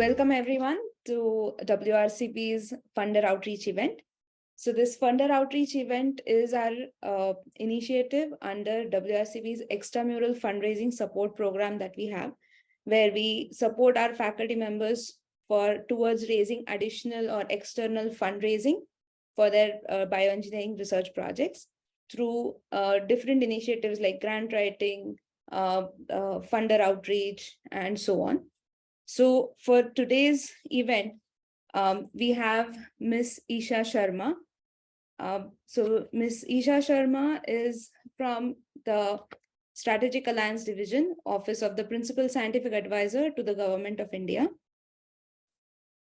Welcome everyone to WRCB's Funder Outreach event. So this Funder Outreach event is our initiative under WRCB's extramural fundraising support program that we have, where we support our faculty members towards raising additional or external fundraising for their bioengineering research projects through different initiatives like grant writing, funder outreach, and so on. So for today's event, we have Miss Isha Sharma. So Miss Isha Sharma is from the Strategic Alliance Division, Office of the Principal Scientific Advisor to the Government of India.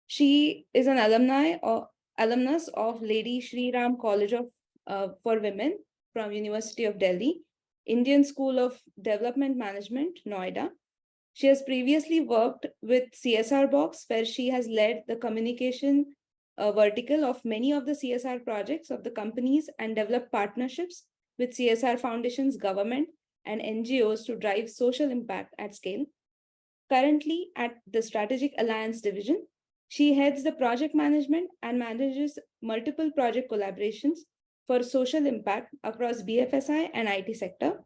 She is an alumnus of Lady Shri Ram College for Women from University of Delhi, Indian School of Development Management, Noida. She has previously worked with CSR Box, where she has led the communication vertical of many of the CSR projects of the companies and developed partnerships with CSR foundations, government, and NGOs to drive social impact at scale. Currently, at the Strategic Alliance Division, she heads the project management and manages multiple project collaborations for social impact across BFSI and IT sector.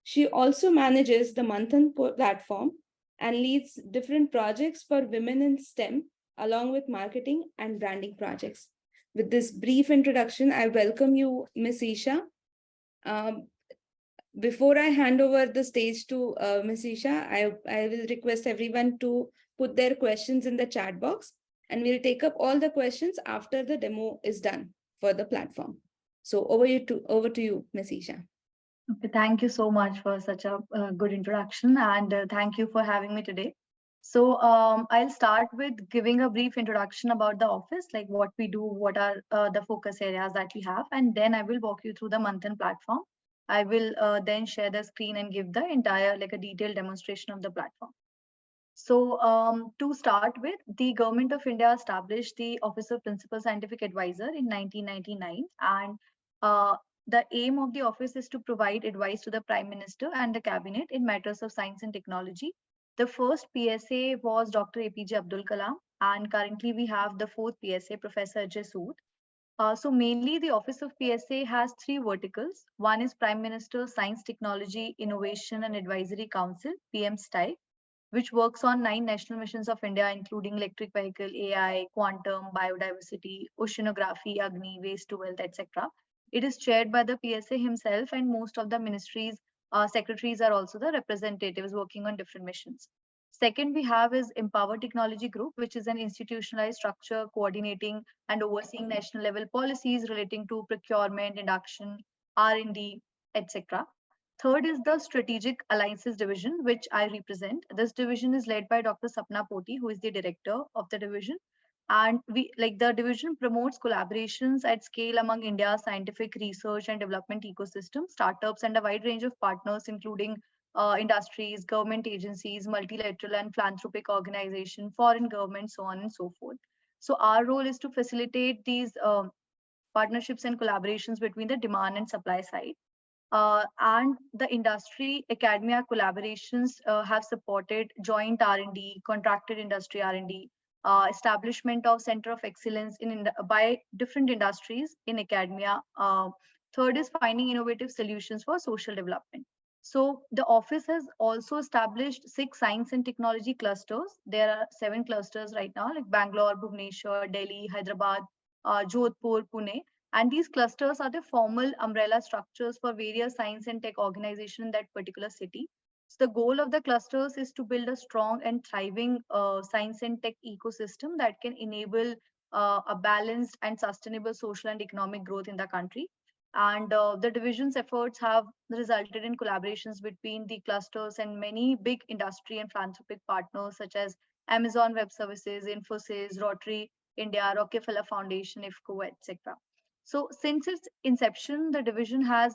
She also manages the Manthan platform and leads different projects for women in STEM, along with marketing and branding projects. With this brief introduction, I welcome you, Ms. Isha. Before I hand over the stage to Ms. Isha, I will request everyone to put their questions in the chat box, and we'll take up all the questions after the demo is done for the platform. So over to you, Ms. Isha. Okay, thank you so much for such a good introduction, and thank you for having me today. So I'll start with giving a brief introduction about the office, like what we do, what are the focus areas that we have, and then I will walk you through the Manthan platform. I will then share the screen and give the entire, like a detailed demonstration of the platform. So to start with, the Government of India established the Office of Principal Scientific Advisor in 1999, and the aim of the office is to provide advice to the Prime Minister and the Cabinet in matters of science and technology. The first PSA was Dr. APJ Abdul Kalam, and currently we have the fourth PSA, Professor Ajay Sood. So mainly the Office of PSA has three verticals. One is Prime Minister Science, Technology, Innovation and Advisory Council, PM-STI, which works on 9 national missions of India, including electric vehicle, AI, quantum, biodiversity, oceanography, Agni, waste to wealth, etc. It is chaired by the PSA himself, and most of the ministries' secretaries are also the representatives working on different missions. Second, we have is Empower Technology Group, which is an institutionalized structure coordinating and overseeing national level policies relating to procurement, induction, R&D, etc. Third is the Strategic Alliances Division, which I represent. This division is led by Dr. Sapna Poti, who is the director of the division. And the division promotes collaborations at scale among India's scientific research and development ecosystem, startups, and a wide range of partners, including industries, government agencies, multilateral and philanthropic organizations, foreign governments, so on and so forth. So our role is to facilitate these partnerships and collaborations between the demand and supply side. And the industry academia collaborations have supported joint R&D, contracted industry R&D, establishment of center of excellence by different industries in academia. Third is finding innovative solutions for social development. So the office has also established 6 science and technology clusters. There are 7 clusters right now, like Bangalore, Bhubaneswar, Delhi, Hyderabad, Jodhpur, Pune. And these clusters are the formal umbrella structures for various science and tech organizations in that particular city. So the goal of the clusters is to build a strong and thriving science and tech ecosystem that can enable a balanced and sustainable social and economic growth in the country. And the division's efforts have resulted in collaborations between the clusters and many big industry and philanthropic partners such as Amazon Web Services, Infosys, Rotary India, Rockefeller Foundation, IFCO, etc. So since its inception, the division has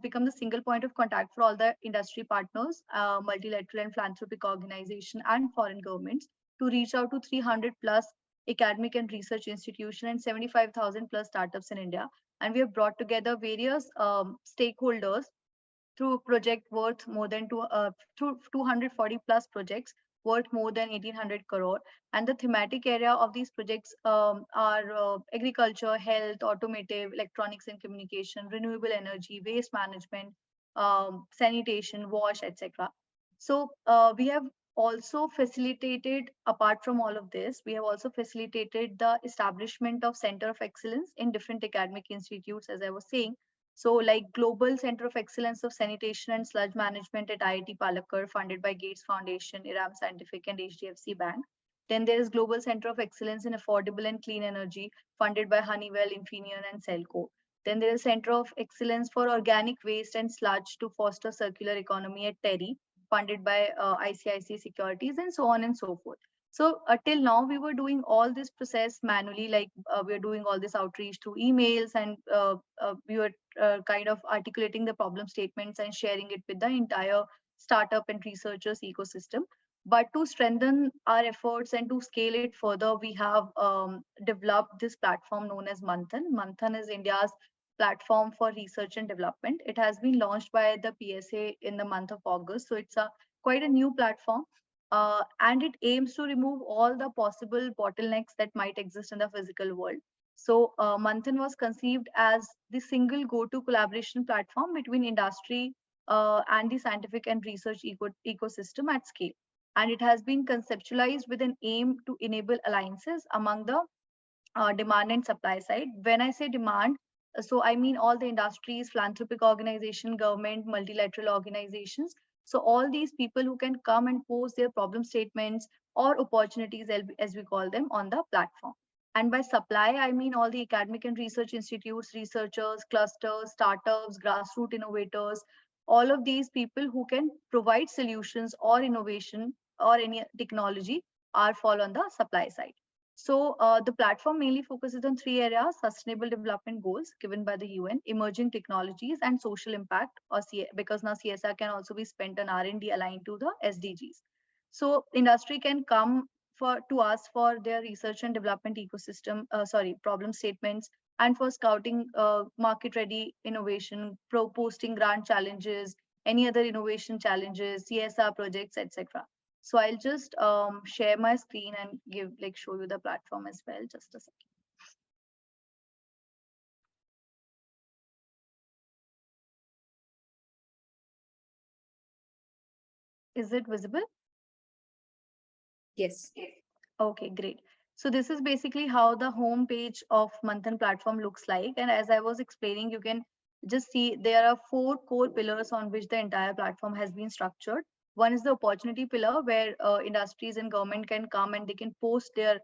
become the single point of contact for all the industry partners, multilateral and philanthropic organizations, and foreign governments to reach out to 300 plus academic and research institutions and 75,000 plus startups in India. And we have brought together various stakeholders through a project worth more than 240 plus projects worth more than 1800 crore. And the thematic area of these projects are agriculture, health, automotive, electronics and communication, renewable energy, waste management, sanitation, wash, etc. So we have also facilitated, apart from all of this, we have also facilitated the establishment of Center of Excellence in different academic institutes, as I was saying. So like Global Center of Excellence of Sanitation and Sludge Management at IIT Palakkad, funded by Gates Foundation, Iram Scientific and HDFC Bank. Then there is Global Center of Excellence in Affordable and Clean Energy, funded by Honeywell, Infineon and Celco. Then there is Center of Excellence for Organic Waste and Sludge to foster circular economy at TERI, funded by ICICI Securities, and so on and so forth. So till now, we were doing all this process manually, like we are doing all this outreach through emails, and we were kind of articulating the problem statements and sharing it with the entire startup and researchers ecosystem. But to strengthen our efforts and to scale it further, we have developed this platform known as Manthan. Manthan is India's platform for research and development. It has been launched by the PSA in the month of August. So it's a quite a new platform. And it aims to remove all the possible bottlenecks that might exist in the physical world. So Manthan was conceived as the single go-to collaboration platform between industry and the scientific and research ecosystem at scale. And it has been conceptualized with an aim to enable alliances among the demand and supply side. When I say demand, so I mean all the industries, philanthropic organization, government, multilateral organizations. So all these people who can come and post their problem statements or opportunities, as we call them, on the platform. And by supply, I mean all the academic and research institutes, researchers, clusters, startups, grassroots innovators, all of these people who can provide solutions or innovation or any technology are fall on the supply side. So the platform mainly focuses on three areas: sustainable development goals given by the UN, emerging technologies, and social impact, or because now CSR can also be spent on R&D aligned to the SDGs. So industry can come to us for their research and development ecosystem, problem statements, and for scouting market ready innovation, posting grant challenges, any other innovation challenges, CSR projects, etc. So I'll just share my screen and show you the platform as well. Just a second. Is it visible? Yes. Okay, great. So this is basically how the home page of Manthan platform looks like. And as I was explaining, you can just see there are four core pillars on which the entire platform has been structured. One is the opportunity pillar, where industries and government can come and they can post their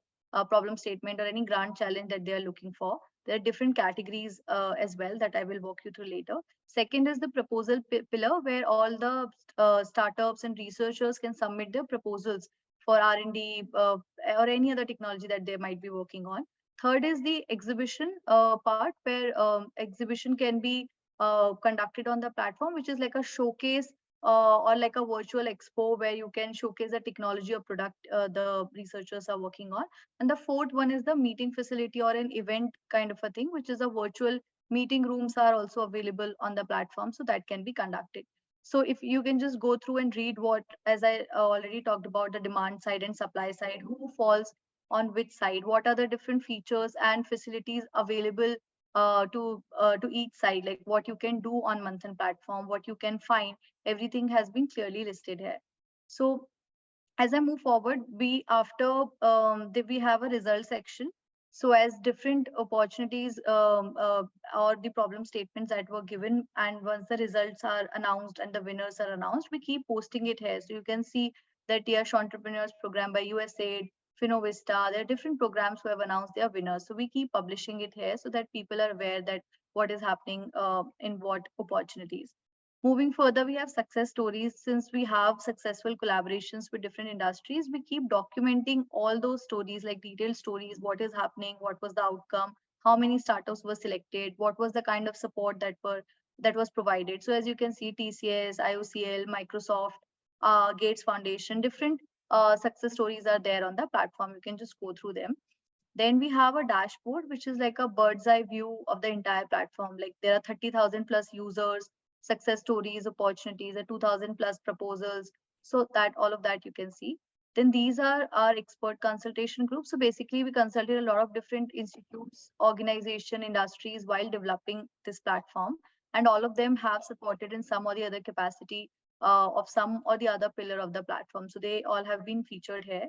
problem statement or any grant challenge that they are looking for. There are different categories as well that I will walk you through later. Second is the proposal pillar, where all the startups and researchers can submit their proposals for R&D or any other technology that they might be working on. Third is the exhibition part, where exhibition can be conducted on the platform, which is like a showcase or like a virtual expo where you can showcase the technology or product the researchers are working on. And the fourth one is the meeting facility or an event kind of a thing, which is a virtual meeting rooms are also available on the platform, so that can be conducted. So if you can just go through and read what, as I already talked about the demand side and supply side, who falls on which side, what are the different features and facilities available to each side, like what you can do on Manthan platform, what you can find, everything has been clearly listed here. So as I move forward, we have a result section. So as different opportunities or the problem statements that were given, and once the results are announced and the winners are announced, we keep posting it here. So you can see that Yash Entrepreneurs Program by USAID, Finovista, there are different programs who have announced their winners. So we keep publishing it here so that people are aware that what is happening in what opportunities. Moving further, we have success stories. Since we have successful collaborations with different industries, we keep documenting all those stories, like detailed stories, what is happening, what was the outcome, how many startups were selected, what was the kind of support that was provided. So as you can see, TCS, IOCL, Microsoft, Gates Foundation, different success stories are there on the platform. You can just go through them. Then we have a dashboard, which is like a bird's eye view of the entire platform. Like there are 30,000 plus users, success stories, opportunities, 2,000 plus proposals. So that all of that you can see. Then these are our expert consultation groups. So basically, we consulted a lot of different institutes, organization, industries while developing this platform, and all of them have supported in some or the other capacity of some or the other pillar of the platform. So they all have been featured here.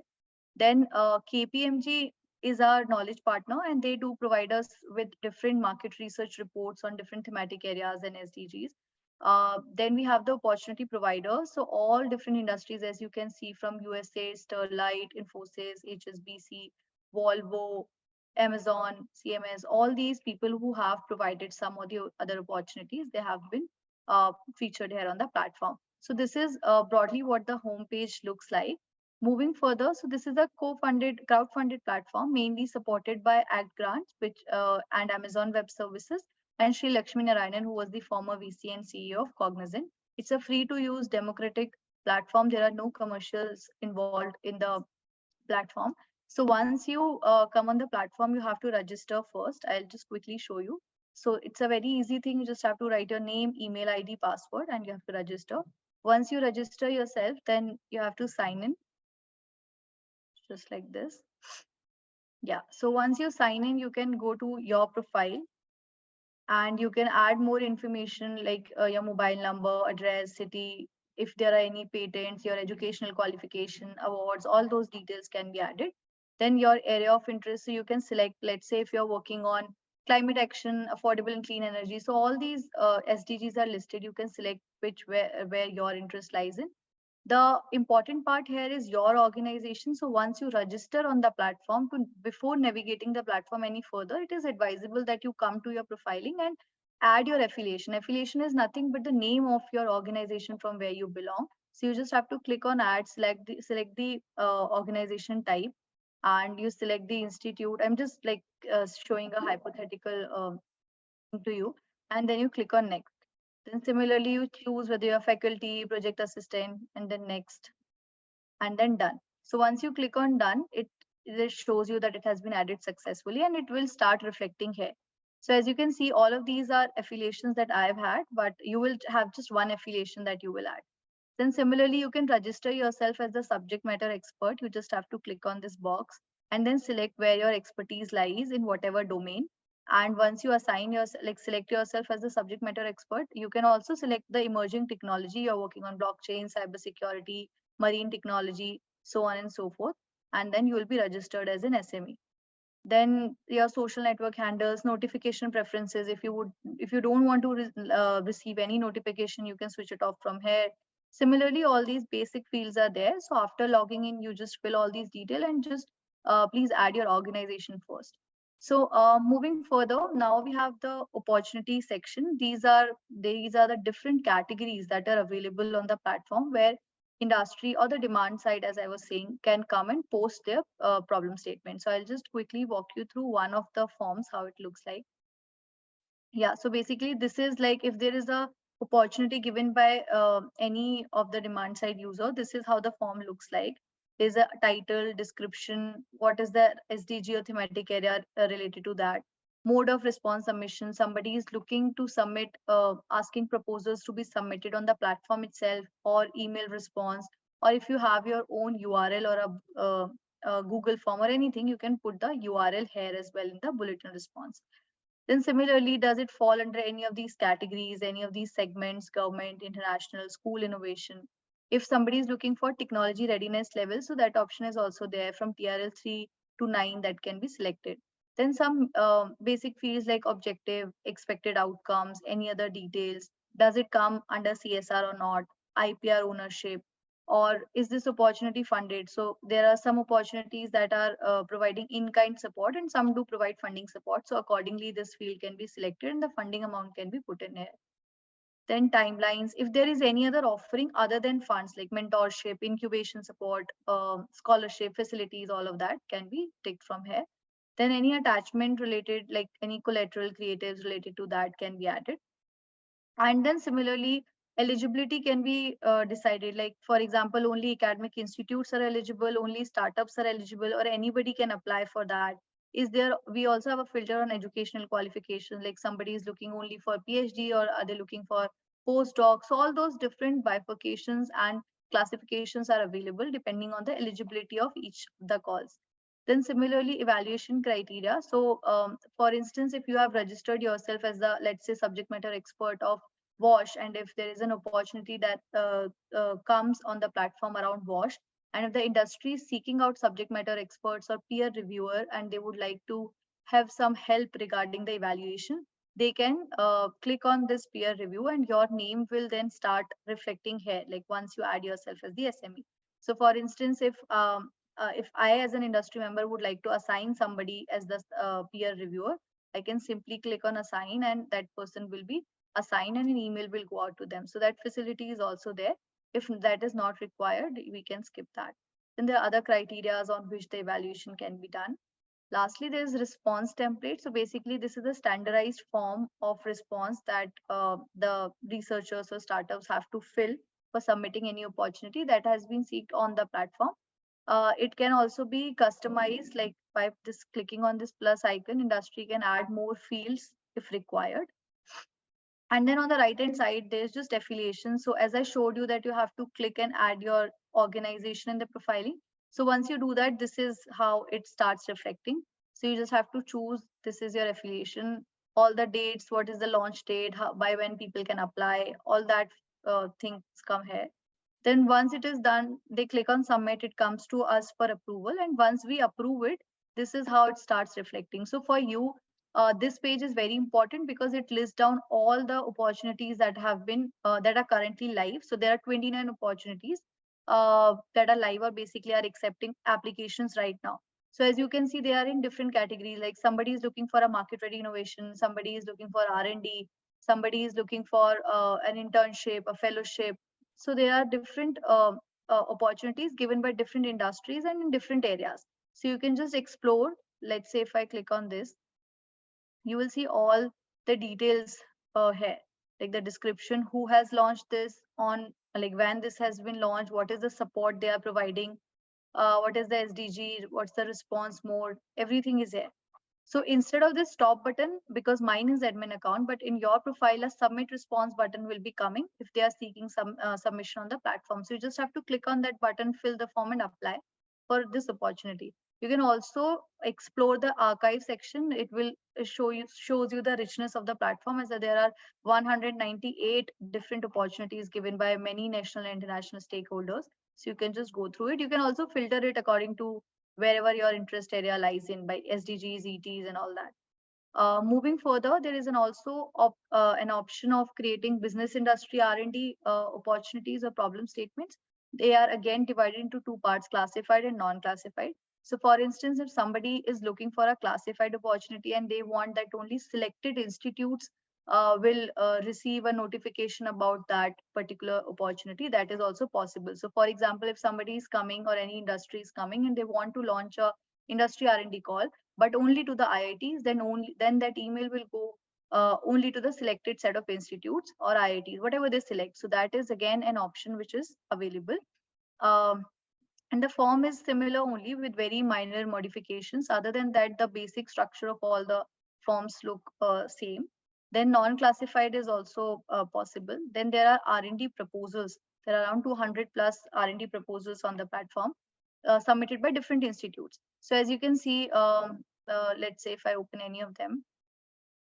Then KPMG is our knowledge partner, and they do provide us with different market research reports on different thematic areas and SDGs. Then we have the opportunity providers. So all different industries, as you can see from USA, Sterlite, Infosys, HSBC, Volvo, Amazon, CMS, all these people who have provided some of the other opportunities, they have been featured here on the platform. So this is broadly what the homepage looks like. Moving further, so this is a co-funded, crowd-funded platform mainly supported by ACT grants, which and Amazon Web Services, and Sri Lakshmi Narayanan, who was the former VC and CEO of Cognizant. It's a free-to-use democratic platform. There are no commercials involved in the platform. So once you come on the platform, you have to register first. I'll just quickly show you. So it's a very easy thing. You just have to write your name, email ID, password, and you have to register. Once you register yourself, then you have to sign in just like this. Yeah. So once you sign in, you can go to your profile and you can add more information like your mobile number, address, city, if there are any patents, your educational qualification, awards, all those details can be added. Then your area of interest, so you can select, let's say if you're working on climate action, affordable and clean energy. So all these SDGs are listed. You can select which where your interest lies in. The important part here is your organization. So once you register on the platform, before navigating the platform any further, it is advisable that you come to your profiling and add your affiliation. Affiliation is nothing but the name of your organization from where you belong. So you just have to click on add, select the organization type, and you select the institute. I'm just like showing a hypothetical to you, and then you click on next. Then similarly, you choose whether you're faculty, project assistant, and then next, and then done. So once you click on done, it shows you that it has been added successfully and it will start reflecting here. So as you can see, all of these are affiliations that I've had, but you will have just one affiliation that you will add. Then similarly, you can register yourself as the subject matter expert. You just have to click on this box and then select where your expertise lies in whatever domain. And once you assign your, like select yourself as the subject matter expert, you can also select the emerging technology you're working on: blockchain, cybersecurity, marine technology, so on and so forth. And then you will be registered as an SME. Then your social network handles, notification preferences. If you don't want to receive any notification, you can switch it off from here. Similarly, all these basic fields are there. So after logging in, you just fill all these detail and just please add your organization first. So moving further, now we have the opportunity section. These are the different categories that are available on the platform where industry or the demand side, as I was saying, can come and post their problem statement. So I'll just quickly walk you through one of the forms, how it looks like. Yeah, so basically this is like if there is a opportunity given by any of the demand side user, this is how the form looks like. There's a title, description, what is the SDG or thematic area related to that. Mode of response submission, somebody is looking to submit, asking proposals to be submitted on the platform itself or email response, or if you have your own URL or a Google form or anything, you can put the URL here as well in the bulletin response. Then similarly, does it fall under any of these categories, any of these segments: government, international, school innovation? If somebody is looking for technology readiness level, so that option is also there from TRL 3 to 9 that can be selected. Then some basic fields like objective, expected outcomes, any other details. Does it come under CSR or not? IPR ownership, or is this opportunity funded? So there are some opportunities that are providing in-kind support and some do provide funding support. So accordingly, this field can be selected and the funding amount can be put in here. Then timelines, if there is any other offering other than funds like mentorship, incubation support, scholarship, facilities, all of that can be ticked from here. Then any attachment related, like any collateral creatives related to that can be added. And then similarly, eligibility can be decided, like for example, only academic institutes are eligible, only startups are eligible, or anybody can apply for that. Is there, we also have a filter on educational qualifications, like somebody is looking only for PhD or are they looking for postdocs. So all those different bifurcations and classifications are available depending on the eligibility of each of the calls. Then similarly, evaluation criteria. So for instance, if you have registered yourself as the, let's say, subject matter expert of wash, and if there is an opportunity that comes on the platform around wash, and if the industry is seeking out subject matter experts or peer reviewer, and they would like to have some help regarding the evaluation, they can click on this peer review, and your name will then start reflecting here, like once you add yourself as the SME. So for instance, if I as an industry member would like to assign somebody as the peer reviewer, I can simply click on assign, and that person will be assigned and an email will go out to them. So that facility is also there. If that is not required, we can skip that. Then there are other criteria on which the evaluation can be done. Lastly, there is response template. So basically, this is a standardized form of response that the researchers or startups have to fill for submitting any opportunity that has been sought on the platform. It can also be customized, like by just clicking on this plus icon, industry can add more fields if required. And then on the right hand side, there's just affiliation. So as I showed you that you have to click and add your organization in the profiling. So once you do that, this is how it starts reflecting. So you just have to choose, this is your affiliation, all the dates, what is the launch date, how, by when people can apply, all that things come here. Then once it is done, they click on submit, it comes to us for approval. And once we approve it, this is how it starts reflecting. So for you, this page is very important because it lists down all the opportunities that have been that are currently live. So there are 29 opportunities that are live or basically are accepting applications right now. So as you can see, they are in different categories. Like somebody is looking for a market ready innovation, somebody is looking for R&D, somebody is looking for an internship, a fellowship. So there are different opportunities given by different industries and in different areas. So you can just explore. Let's say if I click on this, you will see all the details here, like the description, who has launched this, on like when this has been launched, what is the support they are providing, what is the SDG, what's the response mode, everything is here. So instead of this stop button, because mine is admin account, but in your profile, a submit response button will be coming if they are seeking some submission on the platform. So you just have to click on that button, fill the form and apply for this opportunity. You can also explore the archive section. It will shows you the richness of the platform, as there are 198 different opportunities given by many national and international stakeholders. So you can just go through it. You can also filter it according to wherever your interest area lies in by SDGs, ETs, and all that. Moving further, there is an option of creating business industry R&D opportunities or problem statements. They are again divided into two parts, classified and non-classified. So for instance, if somebody is looking for a classified opportunity and they want that only selected institutes will receive a notification about that particular opportunity, that is also possible. So for example, if somebody is coming or any industry is coming and they want to launch a industry R&D call, but only to the IITs, then that email will go only to the selected set of institutes or IITs, whatever they select. So that is again an option which is available. Um, and the form is similar only with very minor modifications. Other than that, the basic structure of all the forms look same. Then non-classified is also possible. Then there are R&D proposals. There are around 200 plus R&D proposals on the platform submitted by different institutes. So as you can see, let's say if I open any of them,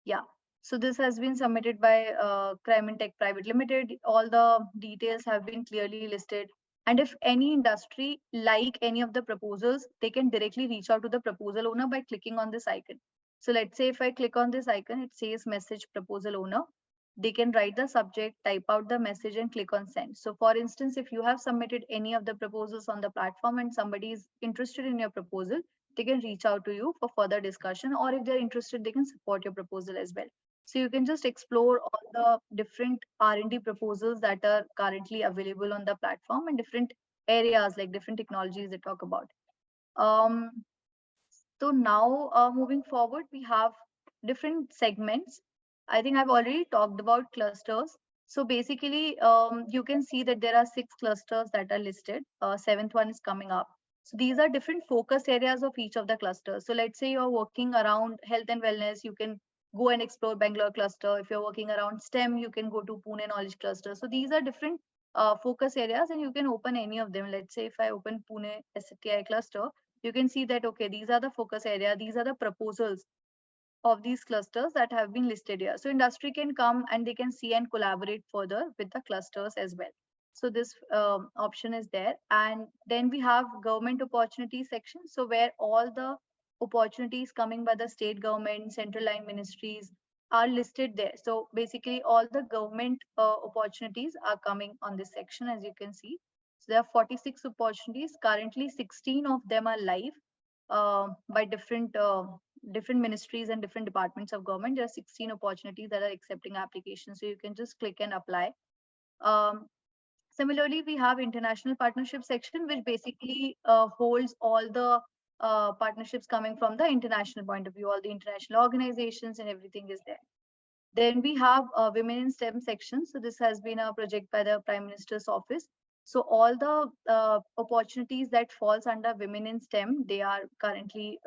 yeah. So this has been submitted by Crime and Tech Private Limited. All the details have been clearly listed. And if any industry like any of the proposals, they can directly reach out to the proposal owner by clicking on this icon. So let's say if I click on this icon, it says message proposal owner. They can write the subject, type out the message and click on send. So for instance, if you have submitted any of the proposals on the platform and somebody is interested in your proposal, they can reach out to you for further discussion, or if they're interested, they can support your proposal as well. So you can just explore all the different R&D proposals that are currently available on the platform and different areas, like different technologies they talk about. So now moving forward, we have different segments. I think I've already talked about clusters. So basically, you can see that there are 6 clusters that are listed. Seventh one is coming up. So these are different focus areas of each of the clusters. So let's say you're working around health and wellness, you can go and explore Bangalore cluster. If you're working around STEM, you can go to Pune Knowledge cluster. So these are different focus areas, and you can open any of them. Let's say if I open Pune STI cluster, you can see that, okay, these are the focus area, these are the proposals of these clusters that have been listed here. So industry can come and they can see and collaborate further with the clusters as well. So this option is there. And then we have government opportunity section. So where all the opportunities coming by the state government, central line ministries are listed there. So basically all the government opportunities are coming on this section, as you can see. So there are 46 opportunities. Currently 16 of them are live by different ministries and different departments of government. There are 16 opportunities that are accepting applications, so you can just click and apply. um, Similarly, we have international partnership section, which basically holds all the partnerships coming from the international point of view. All the international organizations and everything is there. Then we have a women in STEM section. So this has been a project by the Prime Minister's office. So all the opportunities that falls under women in STEM, they are currently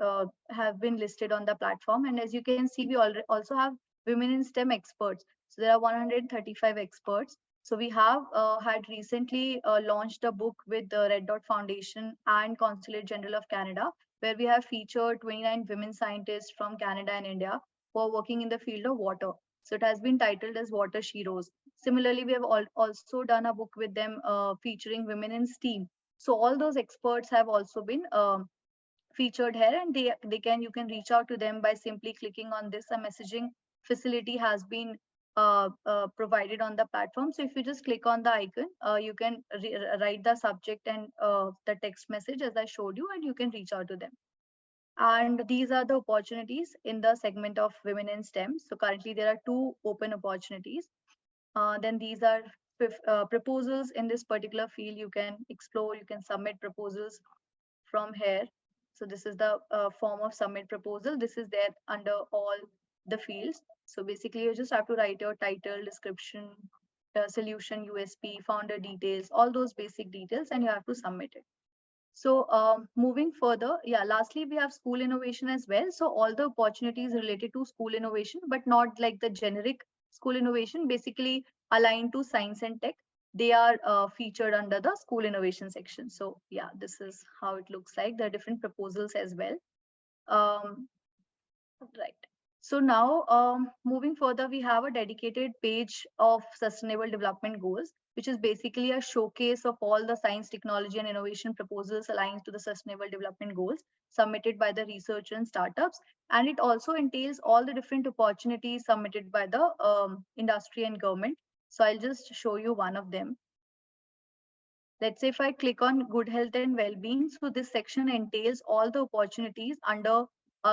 have been listed on the platform. And as you can see, we also have women in STEM experts. So there are 135 experts. So we have had recently launched a book with the Red Dot Foundation and Consulate General of Canada, where we have featured 29 women scientists from Canada and India who are working in the field of water. So it has been titled as Water Sheroes. Similarly, we have also done a book with them featuring women in STEAM. So all those experts have also been featured here, and they can you can reach out to them by simply clicking on this. A messaging facility has been provided on the platform. So if you just click on the icon, you can write the subject and the text message as I showed you, and you can reach out to them. And these are the opportunities in the segment of women in STEM. So currently there are 2 open opportunities. Then these are proposals in this particular field. You can explore, you can submit proposals from here. So this is the form of submit proposal. This is there under all the fields. So basically you just have to write your title, description, solution, USP, founder details, all those basic details, and you have to submit it. So moving further, yeah, lastly, we have school innovation as well. So all the opportunities related to school innovation, but not like the generic school innovation, basically aligned to science and tech. They are featured under the school innovation section. So yeah, this is how it looks like. There are different proposals as well. Um, Right. So now, moving further, we have a dedicated page of Sustainable Development Goals, which is basically a showcase of all the science, technology, and innovation proposals aligned to the Sustainable Development Goals submitted by the research and startups. And it also entails all the different opportunities submitted by the industry and government. So I'll just show you one of them. Let's say if I click on good health and well-being, so this section entails all the opportunities under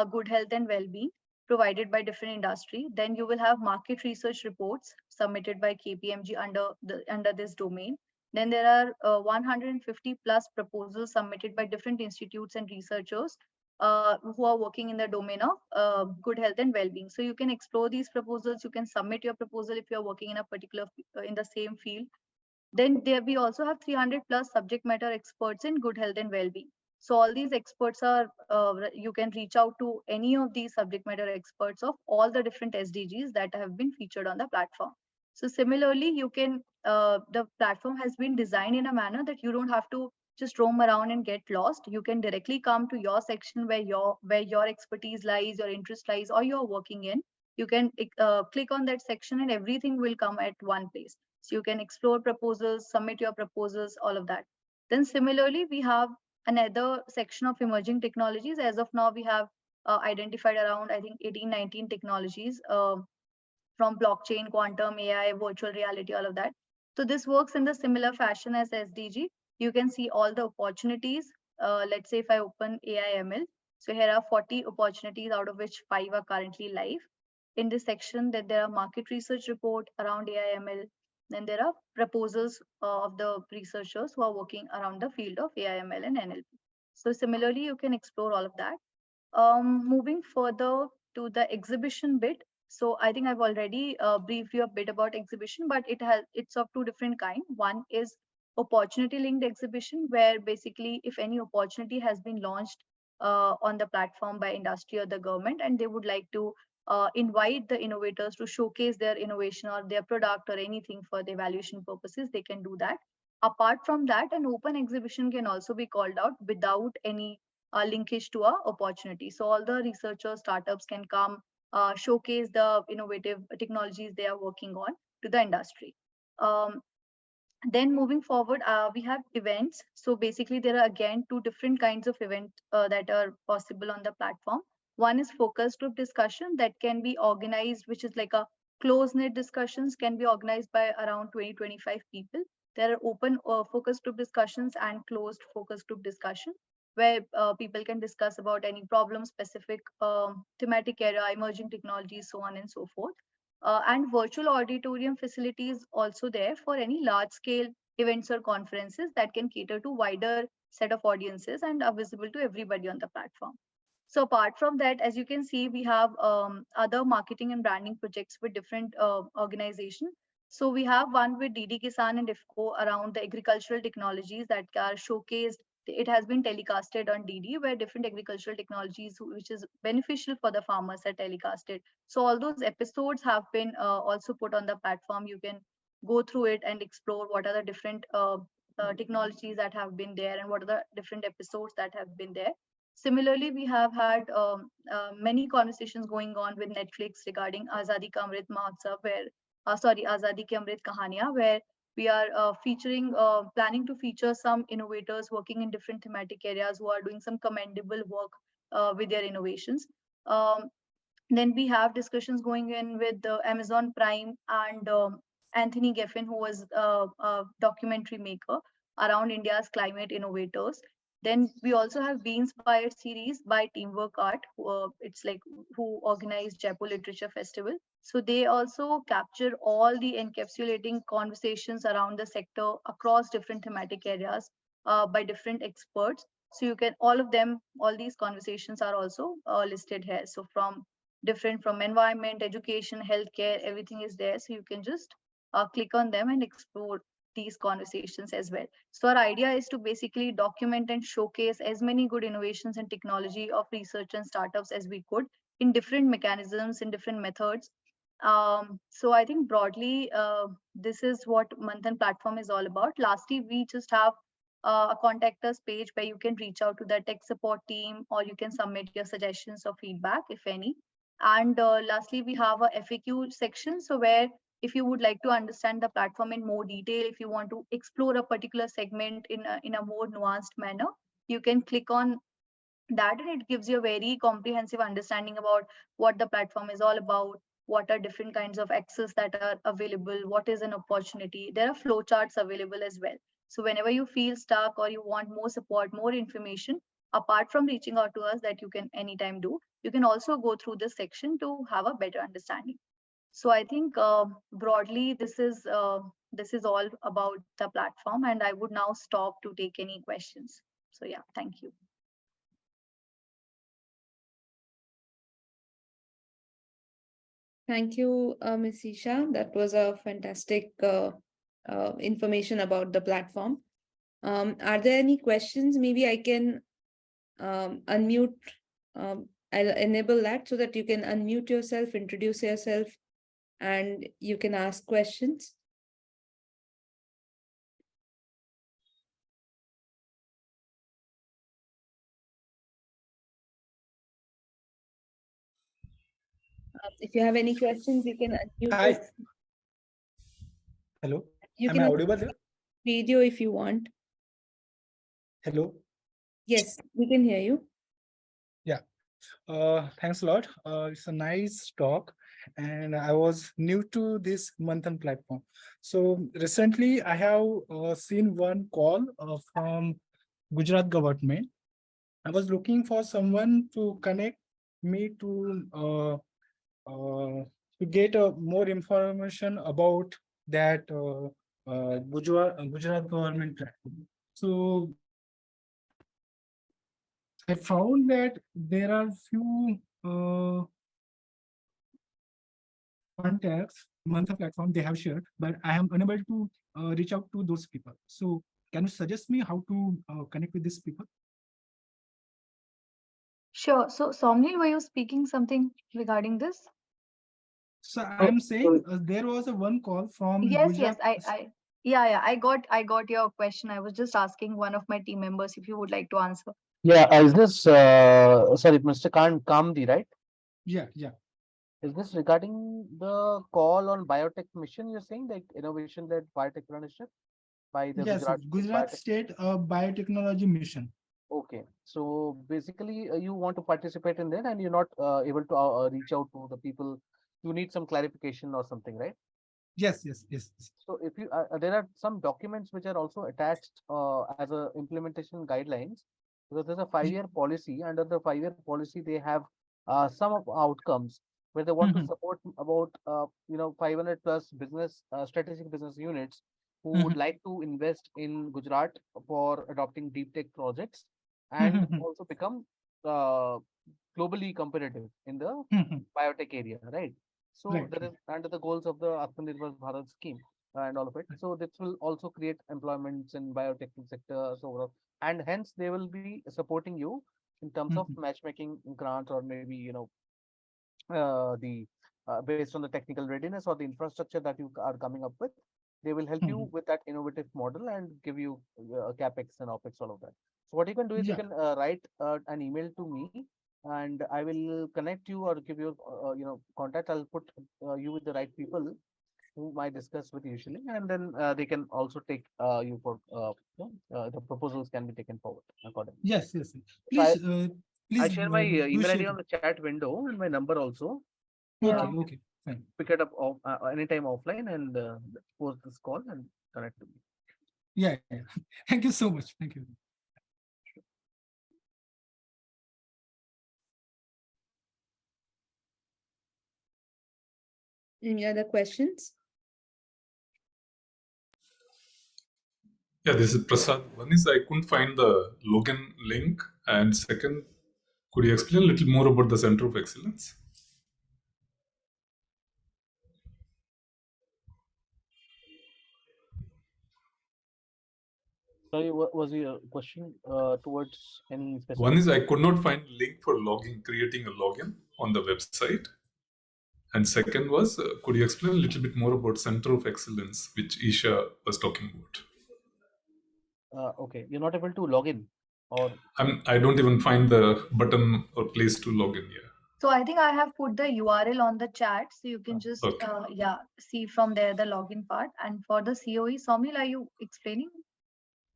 good health and well-being provided by different industry. Then you will have market research reports submitted by KPMG under this domain. Then there are 150 plus proposals submitted by different institutes and researchers who are working in the domain of good health and well-being. So you can explore these proposals. You can submit your proposal if you're working in a particular in the same field. Then there we also have 300 plus subject matter experts in good health and well-being. So all these experts are, you can reach out to any of these subject matter experts of all the different SDGs that have been featured on the platform. So similarly, you can, the platform has been designed in a manner that you don't have to just roam around and get lost. You can directly come to your section where your expertise lies, your interest lies, or you're working in. You can click on that section and everything will come at one place. So you can explore proposals, submit your proposals, all of that. Then similarly, we have another section of emerging technologies. As of now, we have identified around, I think, 18, 19 technologies from blockchain, quantum, AI, virtual reality, all of that. So this works in the similar fashion as SDG. You can see all the opportunities. Let's say if I open AI/ML, so here are 40 opportunities, out of which 5 are currently live. In this section, that there are market research report around AI/ML. Then there are proposals of the researchers who are working around the field of AI/ML and NLP. So similarly, you can explore all of that. Moving further to the exhibition bit. So I think I've already briefed you a bit about exhibition, but it's of 2 different kinds. One is opportunity linked exhibition, where basically if any opportunity has been launched on the platform by industry or the government, and they would like to invite the innovators to showcase their innovation or their product or anything for the evaluation purposes, they can do that. Apart from that, an open exhibition can also be called out without any linkage to a opportunity. So all the researchers, startups can come showcase the innovative technologies they are working on to the industry. Um, then moving forward, we have events. So basically, there are again two different kinds of events that are possible on the platform. One is focus group discussion that can be organized, which is like a close-knit discussions, can be organized by around 20-25 people. There are open focus group discussions and closed focus group discussion, where people can discuss about any problem specific thematic area, emerging technologies, so on and so forth. And virtual auditorium facilities also there for any large scale events or conferences that can cater to wider set of audiences and are visible to everybody on the platform. So apart from that, as you can see, we have other marketing and branding projects with different organizations. So we have one with DD Kisan and IFCO around the agricultural technologies that are showcased. It has been telecasted on DD, where different agricultural technologies, which is beneficial for the farmers, are telecasted. So all those episodes have been also put on the platform. You can go through it and explore what are the different technologies that have been there and what are the different episodes that have been there. Similarly, we have had many conversations going on with Netflix regarding Azadi Ka Amrit Mahotsav, where, Azadi Ki Amrit Kahaniyan, where we are planning to feature some innovators working in different thematic areas who are doing some commendable work with their innovations. Um, then we have discussions going in with Amazon Prime and Anthony Geffen, who was a documentary maker around India's climate innovators. Then we also have Be Inspired series by Teamwork Art. It's like who organized Jaipur Literature Festival. So they also capture all the encapsulating conversations around the sector across different thematic areas by different experts. So you can all these conversations are also listed here. So from environment, education, healthcare, everything is there. So you can just click on them and explore these conversations as well. So our idea is to basically document and showcase as many good innovations and technology of research and startups as we could in different mechanisms, in different methods. So I think broadly, this is what Manthan platform is all about. Lastly, we just have a contact us page where you can reach out to the tech support team or you can submit your suggestions or feedback, if any. And lastly, we have a FAQ section. So where if you would like to understand the platform in more detail, if you want to explore a particular segment in a more nuanced manner, you can click on that and it gives you a very comprehensive understanding about what the platform is all about, what are different kinds of access that are available, what is an opportunity. There are flowcharts available as well. So whenever you feel stuck or you want more support, more information, apart from reaching out to us that you can anytime do, you can also go through this section to have a better understanding. So I think broadly, this is all about the platform, and I would now stop to take any questions. So yeah, thank you. Thank you, Ms. Isha. That was a fantastic information about the platform. Are there any questions? Maybe I can unmute. I'll enable that so that you can unmute yourself, introduce yourself, and you can ask questions. If you have any questions, you can unmute. Hi. Hello. You Am can I audible there? video if you want. Hello. Yes, we can hear you. Yeah. Thanks a lot. It's a nice talk, and I was new to this Manthan platform. So recently, I have seen one call from Gujarat government. I was looking for someone to connect me to get more information about that Gujarat government platform. So I found that there are few contacts Mantha platform they have shared, but I am unable to reach out to those people. So can you suggest me how to connect with these people? Sure. So Somnil, were you speaking something regarding this? So I'm saying there was a one call from Yes, Gujarat. yes, yeah, I got your question. I was just asking one of my team members if you would like to answer. Yeah, is this sorry, Mr. Khan Kamdi, right? Yeah, yeah. Is this regarding the call on biotech mission? You're saying like innovation-led biotech partnership by the Yes, Gujarat yes. State Gujarat Biotech? State Biotechnology Mission. Okay, so basically you want to participate in that, and you're not able to reach out to the people. You need some clarification or something, right? Yes, yes, yes. Yes. So if you there are some documents which are also attached as a implementation guidelines, because there's a 5-year policy. Under the 5-year policy, they have some of outcomes where they want to Mhm, support about 500 plus business strategic business units who would mhm, like to invest in Gujarat for adopting deep tech projects and mhm, also become uh, globally competitive in the mhm. biotech area, right? So Right, there right. is under the goals of the Atmanirbhar Bharat scheme and all of it. So this will also create employments in biotech sector, so overall, and hence they will be supporting you in terms of Mhm, matchmaking grants or maybe the based on the technical readiness or the infrastructure that you are coming up with. They will help you mhm. with that innovative model and give you capex and opex, all of that. So what you can do is you Yeah. can write an email to me, and I will connect you or give you contact. I'll put you with the right people whom I discuss with usually, and then they can also take you for the proposals can be taken forward accordingly. Yes, yes. Yes. So Please, I please share my do email share ID on it. the chat window and my number also. Yeah. Okay, You can okay, fine. pick it up anytime offline and post this call and connect to me. Yeah, yeah. Thank you so much. Thank you. Any other questions? Yeah, this is Prasad. One is I couldn't find the login link, and second, could you explain a little more about the Center of Excellence? Sorry, what was your question towards any One specific? is I could not find link for login, creating a login on the website. And second was, could you explain a little bit more about Center of Excellence, which Isha was talking about? Okay, you're not able to log in, or I don't even find the button or place to log in here. So I think I have put the URL on the chat, so you can just Okay. yeah, see from there the login part. And for the COE, Somil, are you explaining?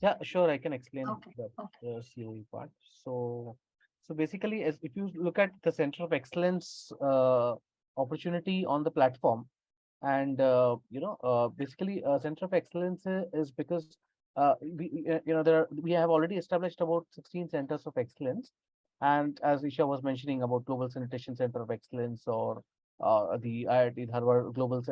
yeah, sure, I can explain Okay, the okay. COE part. So basically, as if you look at the Center of Excellence opportunity on the platform, and basically, Center of Excellence is because we have already established about 16 centers of excellence, and as Isha was mentioning about Global Sanitation Center of Excellence or the IIT Dharwad Global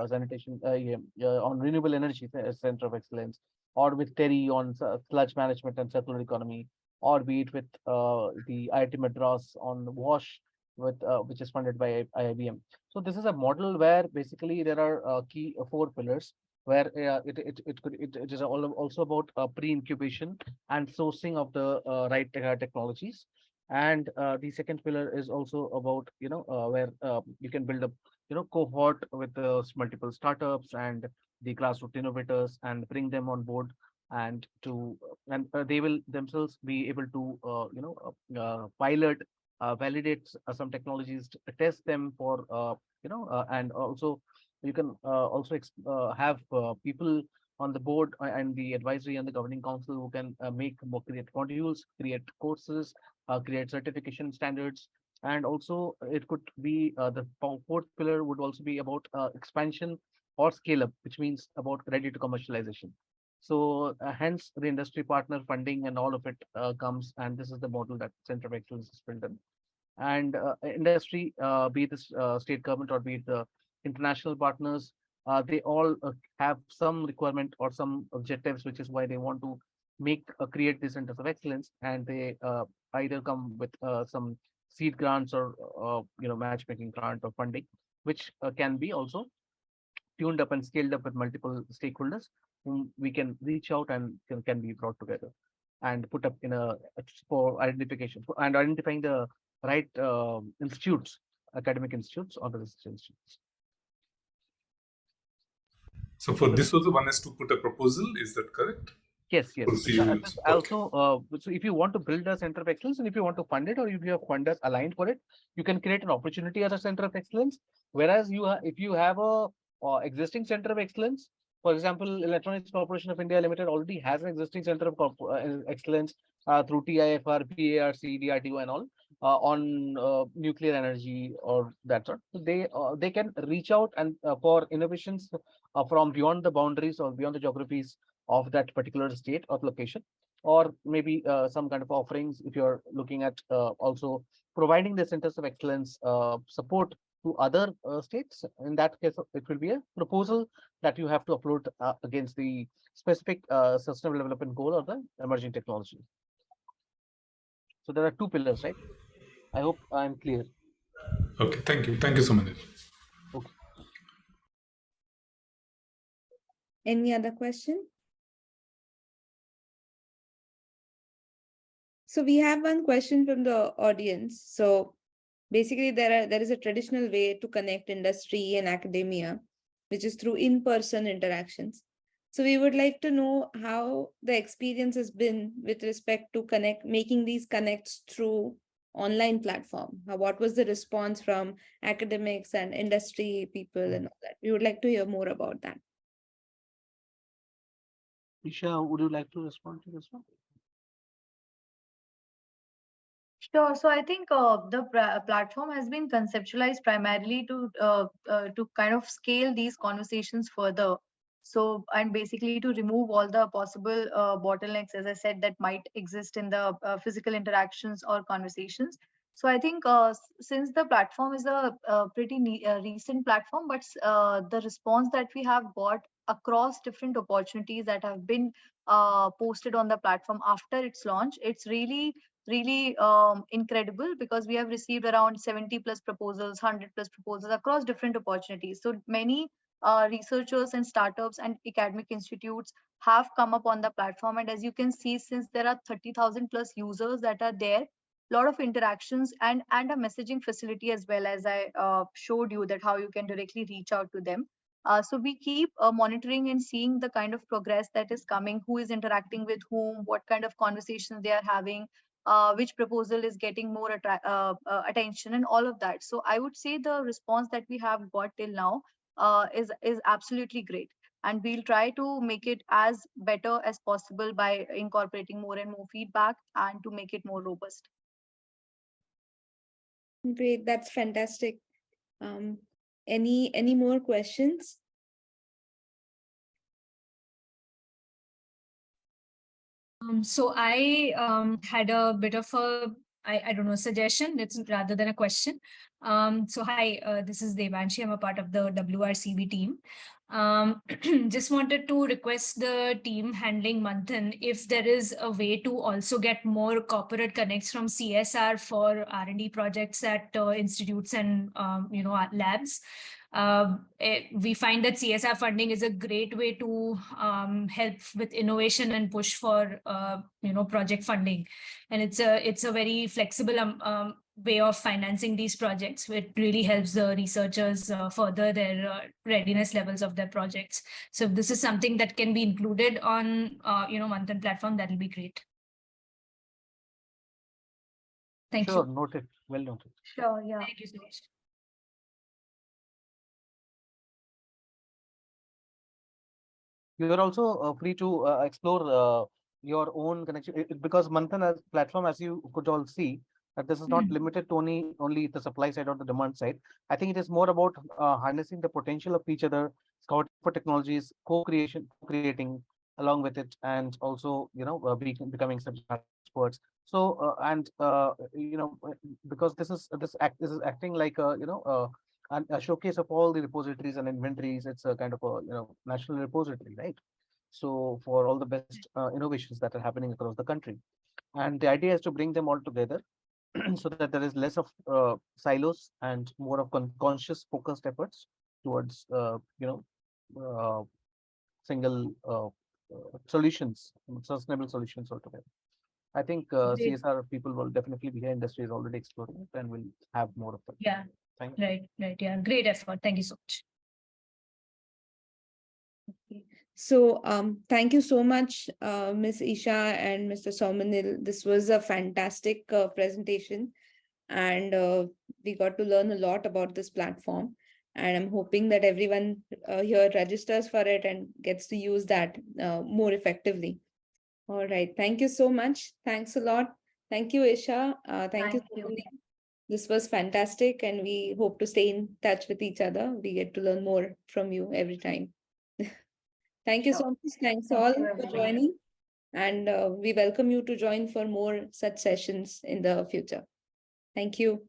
Sanitation on Renewable Energy Center of Excellence, or with Terry on sludge management and circular economy, or be it with the IIT Madras on WASH, with which is funded by IIBM. So this is a model where basically there are key 4 pillars where it is also about pre-incubation and sourcing of the right technologies. And the second pillar is also about where you can build a cohort with multiple startups and the grassroots innovators and bring them on board, and they will themselves be able to pilot validate some technologies, test them for and also you can also have people on the board and the advisory and the governing council who can create modules, create courses, create certification standards. And also it could be the fourth pillar would also be about expansion or scale up, which means about ready to commercialization. So hence the industry partner funding and all of it comes, and this is the model that Center of Excellence is built in. And industry, be it the state government or be it the international partners, they all have some requirement or some objectives, which is why they want to create these centers of excellence, and they either come with some seed grants or matchmaking grant or funding, which can be also tuned up and scaled up with multiple stakeholders whom we can reach out and can be brought together and put up in for identification and identifying the right institutes, academic institutes or the research institutes. So for this also one has to put a proposal, is that correct? Yes, yes. Proceed. Also, so if you want to build a center of excellence and if you want to fund it or if you have funders aligned for it, you can create an opportunity as a center of excellence. Whereas if you have a existing center of excellence, for example, Electronics Corporation of India Limited already has an existing center of excellence through TIFR, PARC, DRDO and all on nuclear energy or that sort. So they can reach out and for innovations from beyond the boundaries or beyond the geographies of that particular state or location, or maybe some kind of offerings if you're looking at also providing the centers of excellence support to other states. In that case, it will be a proposal that you have to upload against the specific sustainable development goal or the emerging technology. So there are two pillars, right? I hope I'm clear. Okay, thank you. Thank you so much. Okay. Any other question? So we have one question from the audience. So basically there is a traditional way to connect industry and academia, which is through in-person interactions. So we would like to know how the experience has been with respect to making these connects through online platform. What was the response from academics and industry people and all that? We would like to hear more about that. Isha, would you like to respond to this one? Sure. So I think the platform has been conceptualized primarily to kind of scale these conversations further. So, and basically to remove all the possible bottlenecks, as I said, that might exist in the physical interactions or conversations. So I think since the platform is a pretty recent platform, but the response that we have got across different opportunities that have been posted on the platform after its launch, it's really incredible, because we have received around 70 plus proposals, 100 plus proposals across different opportunities. So many researchers and startups and academic institutes have come up on the platform. And as you can see, since there are 30,000 plus users that are there, a lot of interactions and a messaging facility as well, as I showed you that how you can directly reach out to them. So we keep monitoring and seeing the kind of progress that is coming, who is interacting with whom, what kind of conversations they are having, which proposal is getting more attention and all of that. So I would say the response that we have got till now is absolutely great. And we'll try to make it as better as possible by incorporating more and more feedback and to make it more robust. Great, that's fantastic. Any more questions? So I had a bit of a, I don't know, suggestion. It's rather than a question. So hi, this is Devanshi. I'm a part of the WRCB team. Just wanted to request the team handling Manthan if there is a way to also get more corporate connects from CSR for R&D projects at institutes and labs. We find that CSR funding is a great way to help with innovation and push for project funding, and it's a very flexible way of financing these projects. It really helps the researchers further their readiness levels of their projects. So if this is something that can be included on Manthan platform, that will be great. Thank Sure, you. noted. Well noted. Sure, yeah. Thank you so much. You are also free to explore your own connection because Manthan as platform, as you could all see, that this is not limited to only the supply side or the demand side. I think it is more about harnessing the potential of each other, scouting for technologies, co-creating along with it, and also becoming subject matter experts. So because this is acting like a showcase of all the repositories and inventories. It's a kind of a national repository, right? So for all the best innovations that are happening across the country, and the idea is to bring them all together so that there is less of silos and more of conscious, focused efforts towards single solutions, sustainable solutions altogether. I think CSR people will definitely be here. Industry is already exploring it, and we'll have more of it. Yeah. Thank you. Right. Yeah. Great effort. Thank you so much. So thank you so much, Ms. Isha and Mr. Saumanil. This was a fantastic presentation, and we got to learn a lot about this platform. And I'm hoping that everyone here registers for it and gets to use that more effectively. All right. Thank you so much. Thanks a lot. Thank you, Isha. Thank you, Thank you. Saumanil. This was fantastic, and we hope to stay in touch with each other. We get to learn more from you every time. Thank you so Sure. much. Thanks Thank all you, for everyone. joining. And we welcome you to join for more such sessions in the future. Thank you.